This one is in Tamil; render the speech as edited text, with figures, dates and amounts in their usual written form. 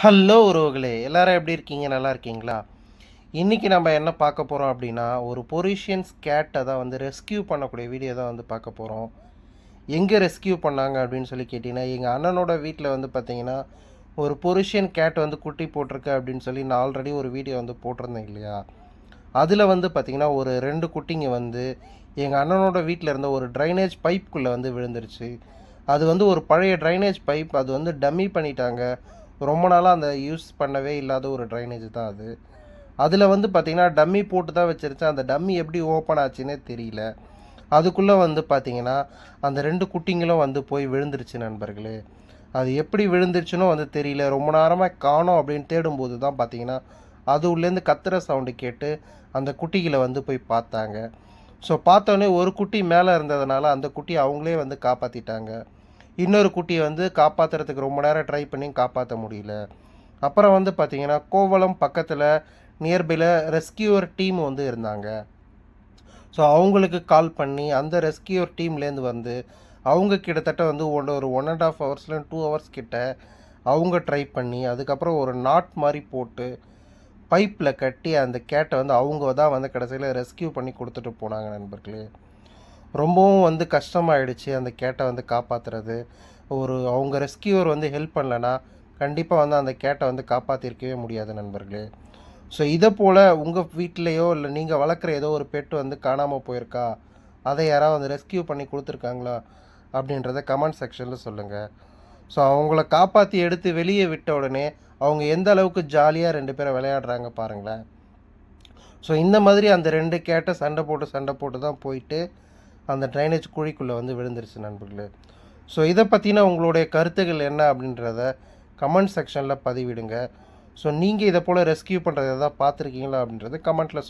ஹலோ உறவுகளே, எல்லாரும் எப்படி இருக்கீங்க? நல்லா இருக்கீங்களா? இன்றைக்கி நம்ம என்ன பார்க்க போகிறோம் அப்படின்னா, ஒரு பொரிஷியன்ஸ் கேட்டை தான் வந்து ரெஸ்கியூ பண்ணக்கூடிய வீடியோ தான் வந்து பார்க்க போகிறோம். எங்கே ரெஸ்கியூ பண்ணாங்க அப்படின்னு சொல்லி கேட்டிங்கன்னா, எங்கள் அண்ணனோட வீட்டில் வந்து பார்த்திங்கன்னா, ஒரு பொரிஷியன் கேட் வந்து குட்டி போட்டிருக்கு அப்படின்னு சொல்லி நான் ஆல்ரெடி ஒரு வீடியோ வந்து போட்டிருந்தேன் இல்லையா? அதில் வந்து பார்த்திங்கன்னா, ஒரு 2 குட்டிங்க வந்து எங்கள் அண்ணனோட வீட்டில் இருந்த ஒரு ட்ரைனேஜ் பைப்புக்குள்ளே வந்து விழுந்துருச்சு. அது வந்து ஒரு பழைய ட்ரைனேஜ் பைப். அது வந்து டம்மி பண்ணிட்டாங்க. ரொம்ப நாளாக அந்த யூஸ் பண்ணவே இல்லாத ஒரு ட்ரைனேஜ் தான் அது. அதில் வந்து பார்த்திங்கன்னா டம்மி போட்டு தான் வச்சுருச்சேன். அந்த டம்மி எப்படி ஓப்பன் ஆச்சுன்னே தெரியல. அதுக்குள்ளே வந்து பார்த்திங்கன்னா அந்த 2 குட்டிங்களும் வந்து போய் விழுந்துருச்சு நண்பர்களே. அது எப்படி விழுந்துருச்சுனோ வந்து தெரியல. ரொம்ப நேரமாக காணோம் அப்படின்னு தேடும்போது தான் பார்த்திங்கன்னா அது உள்ளேருந்து கத்துற சவுண்டு கேட்டு அந்த குட்டிகளை வந்து போய் பார்த்தாங்க. ஸோ பார்த்தோன்னே ஒரு குட்டி மேலே இருந்ததுனால அந்த குட்டியை அவங்களே வந்து காப்பாற்றிட்டாங்க. இன்னொரு குட்டியை வந்து காப்பாற்றுறதுக்கு ரொம்ப நேரம் ட்ரை பண்ணி காப்பாற்ற முடியல. அப்புறம் வந்து பார்த்திங்கன்னா கோவளம் பக்கத்தில் நியர்பையில் ரெஸ்கியூவர் டீம் வந்து இருந்தாங்க. ஸோ அவங்களுக்கு கால் பண்ணி அந்த ரெஸ்கியூவர் டீம்லேருந்து வந்து அவங்க கிட்டத்தட்ட வந்து ஒரு 1.5 ஹவர்ஸில் 2 ஹவர்ஸ் கிட்ட அவங்க ட்ரை பண்ணி அதுக்கப்புறம் ஒரு நாட் மாதிரி போட்டு பைப்பில் கட்டி அந்த கேட்டை வந்து அவங்க தான் வந்து கடைசியில் ரெஸ்கியூ பண்ணி கொடுத்துட்டு போனாங்க நண்பர்களே. ரொம்பவும் வந்து கஷ்டமாயிடுச்சு அந்த கேட்டை வந்து காப்பாற்றுறது. அவங்க ரெஸ்கியூவர் வந்து ஹெல்ப் பண்ணலன்னா கண்டிப்பாக வந்து அந்த கேட்டை வந்து காப்பாற்றிருக்கவே முடியாது நண்பர்களே. ஸோ இதை போல் உங்கள் வீட்டிலையோ இல்லை நீங்கள் வளர்க்குற ஏதோ ஒரு பெட்டு வந்து காணாமல் போயிருக்கா, அதை யாராவது வந்து ரெஸ்கியூ பண்ணி கொடுத்துருக்காங்களா அப்படின்றத கமெண்ட் செக்ஷனில் சொல்லுங்கள். ஸோ அவங்கள காப்பாற்றி எடுத்து வெளியே விட்ட உடனே அவங்க எந்த அளவுக்கு ஜாலியாக 2 பேரை விளையாடுறாங்க பாருங்களேன். ஸோ இந்த மாதிரி அந்த 2 கேட்டை சண்டை போட்டு தான் போயிட்டு அந்த ட்ரைனேஜ் குழிக்குள்ளே வந்து விழுந்துருச்சு நண்பர்களே. ஸோ இதை பற்றின உங்களுடைய கருத்துக்கள் என்ன அப்படின்றத கமெண்ட் செக்ஷனில் பதிவிடுங்க. ஸோ நீங்கள் இதை போல் ரெஸ்கியூ பண்ணுறது எதாவது பார்த்துருக்கீங்களா அப்படின்றத கமெண்ட்டில்